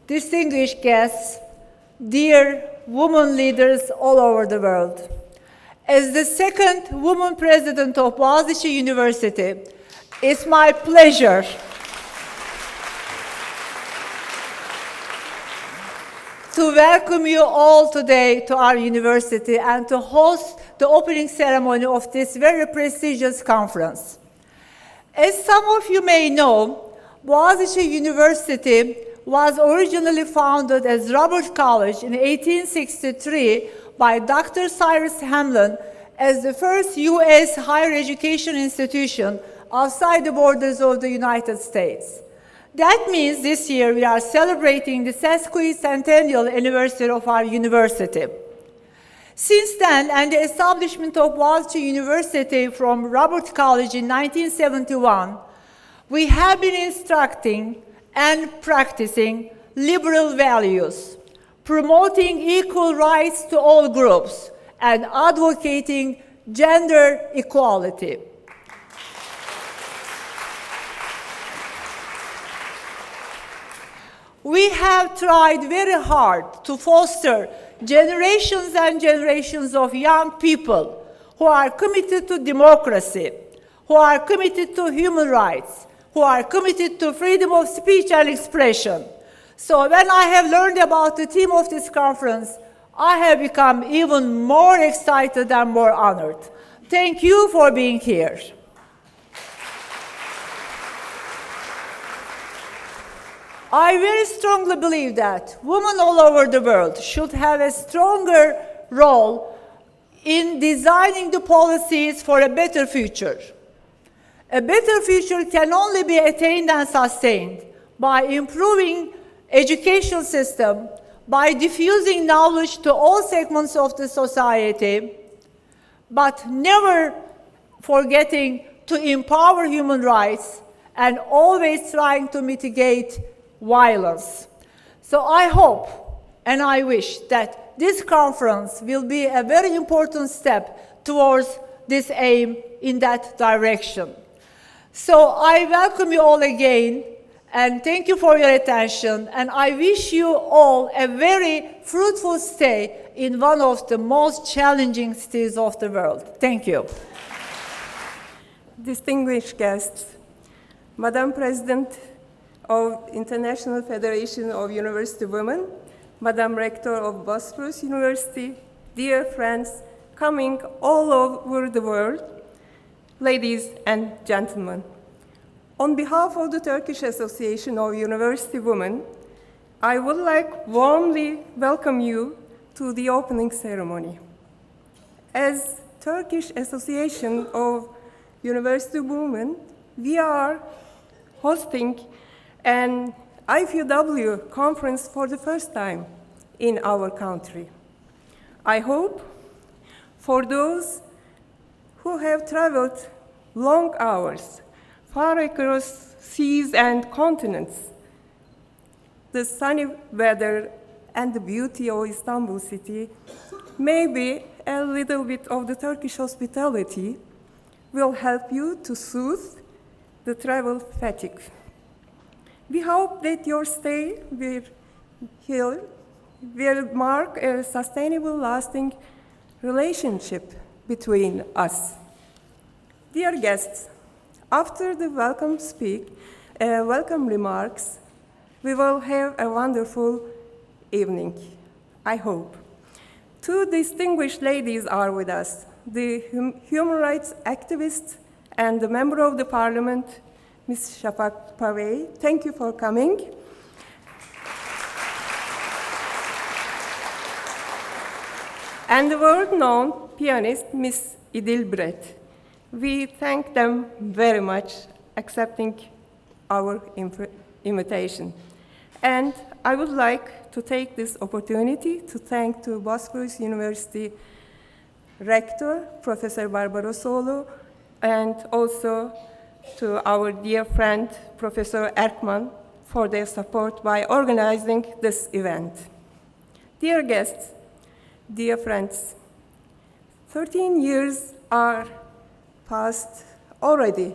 distinguished guests, dear women leaders all over the world. As the second woman president of Boğaziçi University, it's my pleasure to welcome you all today to our university and to host the opening ceremony of this very prestigious conference. As some of you may know, Boğaziçi University was originally founded as Robert College in 1863 by Dr. Cyrus Hamlin as the first U.S. higher education institution outside the borders of the United States. That means this year we are celebrating the sesquicentennial anniversary of our university. Since then, and the establishment of Boğaziçi University from Robert College in 1971, we have been instructing and practicing liberal values, promoting equal rights to all groups, and advocating gender equality. We have tried very hard to foster generations and generations of young people who are committed to democracy, who are committed to human rights, who are committed to freedom of speech and expression. So when I have learned about the theme of this conference, I have become even more excited and more honored. Thank you for being here. I very strongly believe that women all over the world should have a stronger role in designing the policies for a better future. A better future can only be attained and sustained by improving education system, by diffusing knowledge to all segments of the society, but never forgetting to empower human rights and always trying to mitigate violence. So I hope and I wish that this conference will be a very important step towards this aim in that direction. So I welcome you all again and thank you for your attention, and I wish you all a very fruitful stay in one of the most challenging cities of the world. Thank you. Distinguished guests, Madam President of International Federation of University Women, Madam Rector of Bosphorus University, dear friends coming all over the world, ladies and gentlemen. On behalf of the Turkish Association of University Women, I would like warmly welcome you to the opening ceremony. As Turkish Association of University Women, we are hosting an IFUW conference for the first time in our country. I hope for those who have traveled long hours far across seas and continents, the sunny weather and the beauty of Istanbul city, maybe a little bit of the Turkish hospitality will help you to soothe the travel fatigue. We hope that your stay here will mark a sustainable, lasting relationship between us. Dear guests, after the welcome remarks, we will have a wonderful evening, I hope. Two distinguished ladies are with us, the human rights activist and the member of the parliament, Ms. Şafak Pavey. Thank you for coming. And the world-known pianist, Ms. Idil Biret. We thank them very much accepting our invitation. And I would like to take this opportunity to thank the Bosphorus University Rector, Professor Barbarosoğlu, and also to our dear friend, Professor Erkman, for their support by organizing this event. Dear guests, dear friends, 13 years are passed already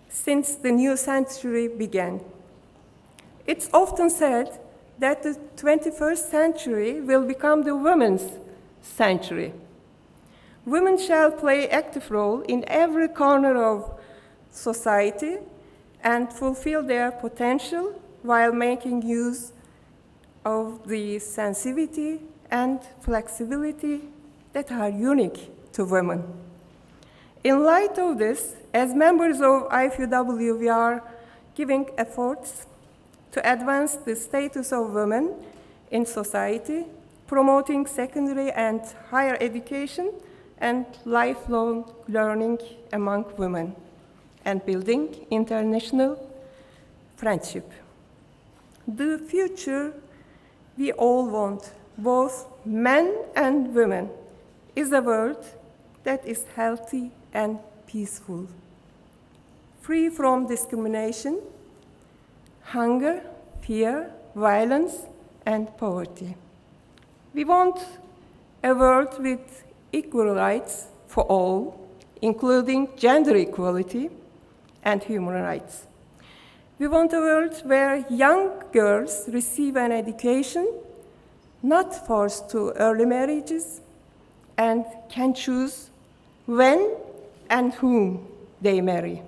since the new century began. It's often said that the 21st century will become the women's century. Women shall play active role in every corner of society and fulfill their potential while making use of the sensitivity and flexibility that are unique to women. In light of this, as members of IFUW, we are giving efforts to advance the status of women in society, promoting secondary and higher education and lifelong learning among women, and building international friendship. The future we all want, both men and women, is a world that is healthy and peaceful, free from discrimination, hunger, fear, violence, and poverty. We want a world with equal rights for all, including gender equality and human rights. We want a world where young girls receive an education, not forced to early marriages, and can choose when and whom they marry,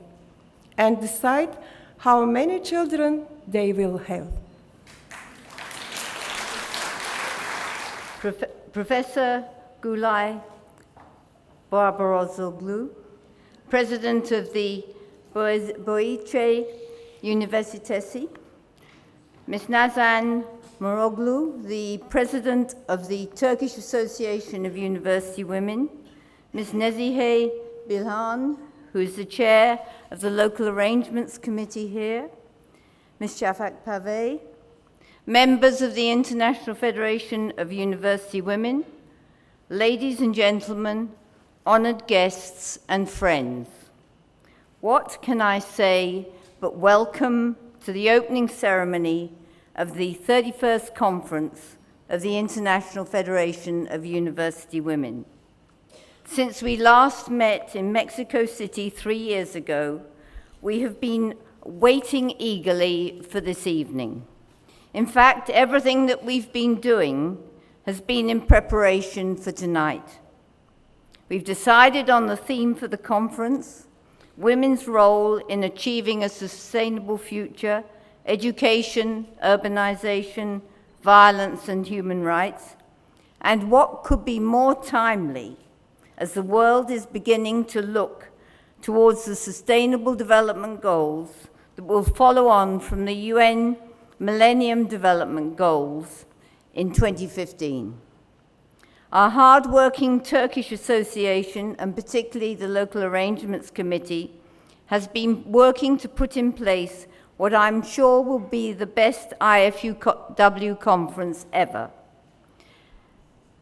and decide how many children they will have. Professor Gülay Barbarosoğlu, President of the Boğaziçi Üniversitesi, Ms. Nazan Moroğlu, the President of the Turkish Association of University Women, Ms. Nezihe Bilhan, who is the Chair of the Local Arrangements Committee here, Ms. Şafak Pavey, members of the International Federation of University Women, ladies and gentlemen, honored guests and friends. What can I say but welcome to the opening ceremony of the 31st Conference of the International Federation of University Women. Since we last met in Mexico City 3 years ago, we have been waiting eagerly for this evening. In fact, everything that we've been doing has been in preparation for tonight. We've decided on the theme for the conference, women's role in achieving a sustainable future, education, urbanization, violence, and human rights. And what could be more timely as the world is beginning to look towards the Sustainable Development Goals that will follow on from the UN Millennium Development Goals in 2015. Our hard-working Turkish Association, and particularly the Local Arrangements Committee, has been working to put in place what I'm sure will be the best IFUW conference ever.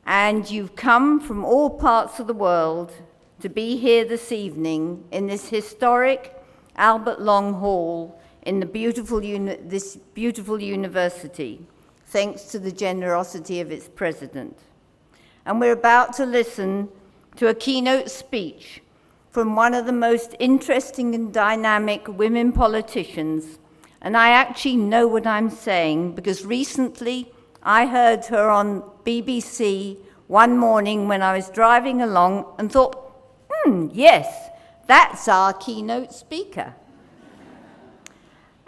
And you've come from all parts of the world to be here this evening in this historic Albert Long Hall in the this beautiful university, thanks to the generosity of its president. And we're about to listen to a keynote speech from one of the most interesting and dynamic women politicians. And I actually know what I'm saying because recently I heard her on BBC one morning when I was driving along and thought, yes, that's our keynote speaker.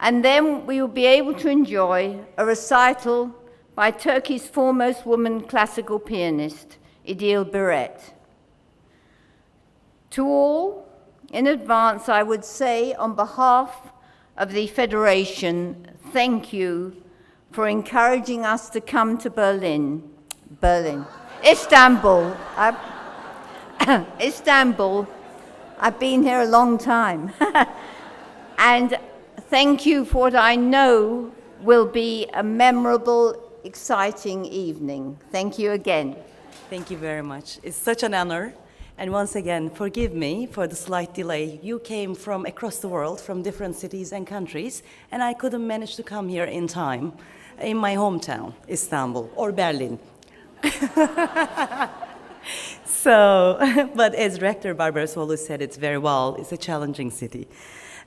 And then we will be able to enjoy a recital by Turkey's foremost woman classical pianist, İdil Biret. To all, in advance, I would say on behalf of the Federation, thank you for encouraging us to come to Istanbul. Istanbul. I've been here a long time. And thank you for what I know will be a memorable, exciting evening. Thank you again. Thank you very much. It's such an honor. And once again, forgive me for the slight delay. You came from across the world, from different cities and countries, and I couldn't manage to come here in time in my hometown, Istanbul, or Berlin. So, but as Rector Barbarosoğlu said it very well, it's a challenging city.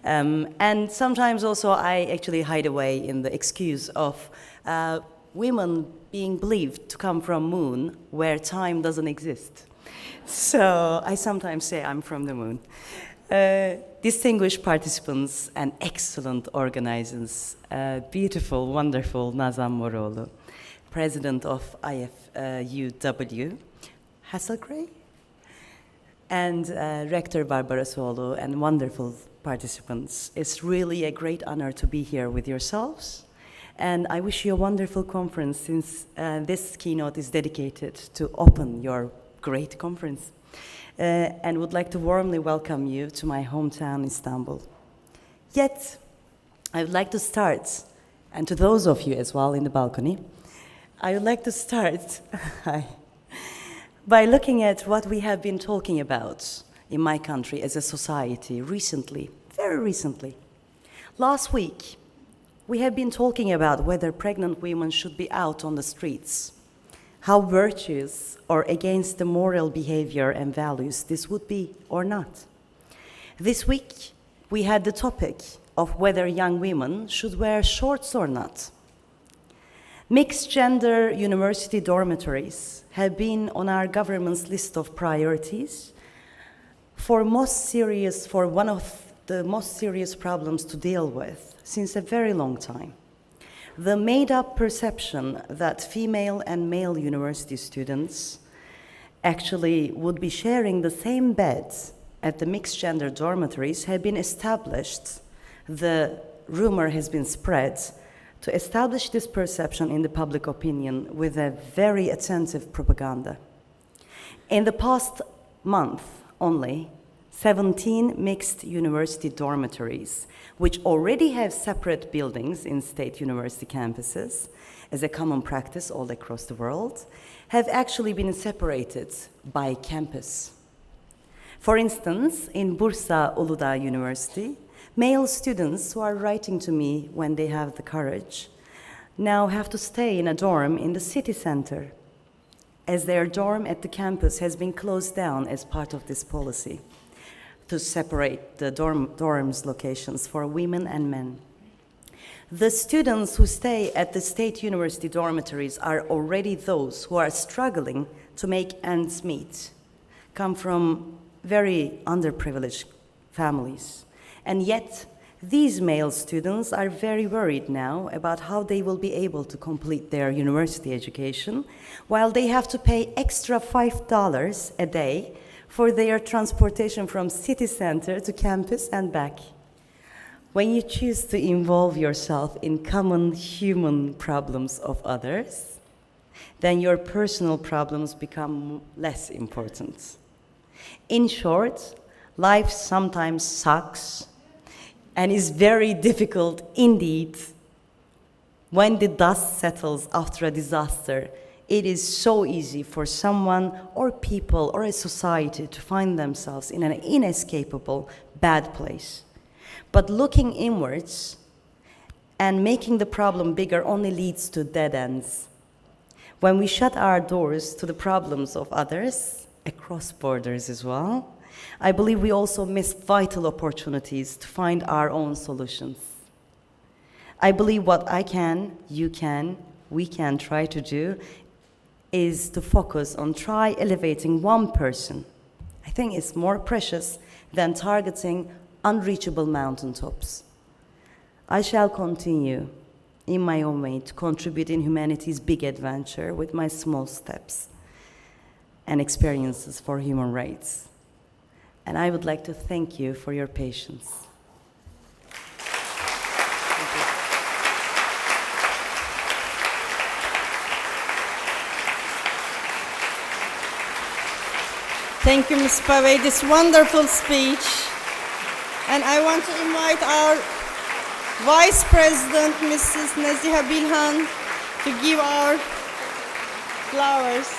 And sometimes also I actually hide away in the excuse of women being believed to come from moon where time doesn't exist. So I sometimes say I'm from the moon. Distinguished participants and excellent organizers, beautiful, wonderful Nazan Moroğlu, President of IFUW Açılış, and Rector Barbarosoğlu, and wonderful participants. It's really a great honor to be here with yourselves. And I wish you a wonderful conference, since this keynote is dedicated to open your great conference. And would like to warmly welcome you to my hometown, Istanbul. Yet, I would like to start, and to those of you as well in the balcony, I would like to start by looking at what we have been talking about in my country as a society recently, very recently. Last week, we have been talking about whether pregnant women should be out on the streets, how virtuous or against the moral behavior and values this would be or not. This week, we had the topic of whether young women should wear shorts or not. Mixed-gender university dormitories have been on our government's list of priorities for one of the most serious problems to deal with since a very long time. The made-up perception that female and male university students actually would be sharing the same beds at the mixed-gender dormitories have been established. The rumor has been spread to establish this perception in the public opinion with a very attentive propaganda. In the past month only, 17 mixed university dormitories, which already have separate buildings in state university campuses, as a common practice all across the world, have actually been separated by campus. For instance, in Bursa Uludağ University, male students who are writing to me when they have the courage now have to stay in a dorm in the city center, as their dorm at the campus has been closed down as part of this policy to separate the dorms locations for women and men. The students who stay at the state university dormitories are already those who are struggling to make ends meet, come from very underprivileged families. And yet, these male students are very worried now about how they will be able to complete their university education, while they have to pay extra $5 a day for their transportation from city center to campus and back. When you choose to involve yourself in common human problems of others, then your personal problems become less important. In short, life sometimes sucks and is very difficult indeed. When the dust settles after a disaster, it is so easy for someone or people or a society to find themselves in an inescapable bad place. But looking inwards and making the problem bigger only leads to dead ends. When we shut our doors to the problems of others, across borders as well, I believe we also miss vital opportunities to find our own solutions. I believe what I can, you can, we can try to do is to focus on try elevating one person. I think it's more precious than targeting unreachable mountaintops. I shall continue in my own way to contribute in humanity's big adventure with my small steps and experiences for human rights. And I would like to thank you for your patience. Thank you, Ms. Pavey, this wonderful speech. And I want to invite our Vice President, Mrs. Naziha Bilhan, to give our flowers.